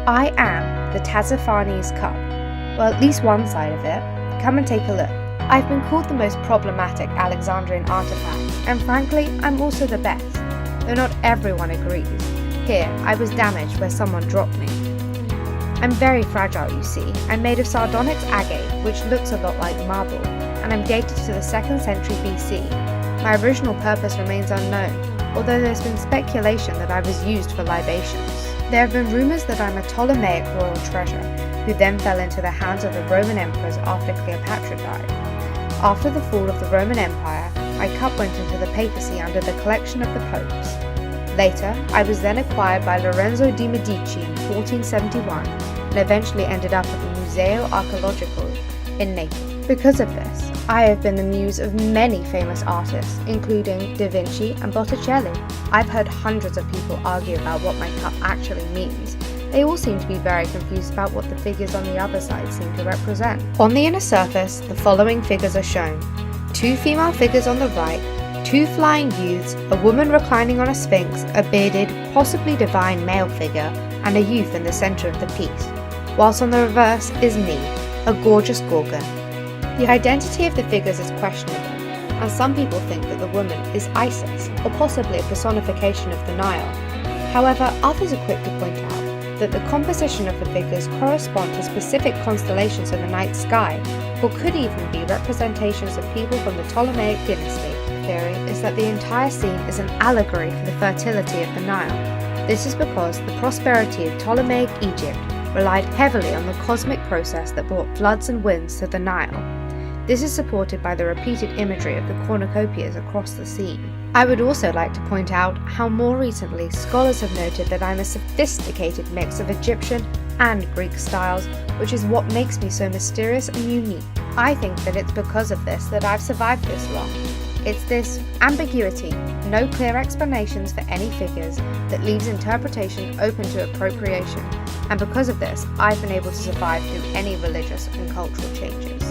I am the Tazza Farnese cup. Well, at least one side of it. Come and take a look. I've been called the most problematic Alexandrian artifact, and frankly, I'm also the best, though not everyone agrees. Here, I was damaged where someone dropped me. I'm very fragile, you see. I'm made of sardonyx agate, which looks a lot like marble, and I'm dated to the 2nd century BC. My original purpose remains unknown, although there's been speculation that I was used for libations. There have been rumours that I'm a Ptolemaic royal treasure, who then fell into the hands of the Roman emperors after Cleopatra died. After the fall of the Roman Empire, my cup went into the papacy under the collection of the popes. Later, I was then acquired by Lorenzo di Medici in 1471 and eventually ended up at the Museo Archeologico in Naples. Because of this, I have been the muse of many famous artists, including Da Vinci and Botticelli. I've heard hundreds of people argue about what my cup actually means. They all seem to be very confused about what the figures on the other side seem to represent. On the inner surface, the following figures are shown. 2 female figures on the right, 2 flying youths, a woman reclining on a sphinx, a bearded, possibly divine male figure, and a youth in the centre of the piece, whilst on the reverse is me, a gorgeous Gorgon. The identity of the figures is questionable, and some people think that the woman is Isis, or possibly a personification of the Nile. However, others are quick to point out that the composition of the figures correspond to specific constellations in the night sky, or could even be representations of people from the Ptolemaic dynasty. The theory is that the entire scene is an allegory for the fertility of the Nile. This is because the prosperity of Ptolemaic Egypt relied heavily on the cosmic process that brought floods and winds to the Nile. This is supported by the repeated imagery of the cornucopias across the scene. I would also like to point out how more recently scholars have noted that I'm a sophisticated mix of Egyptian and Greek styles, which is what makes me so mysterious and unique. I think that it's because of this that I've survived this long. It's this ambiguity, no clear explanations for any figures, that leaves interpretation open to appropriation, and because of this, I've been able to survive through any religious and cultural changes.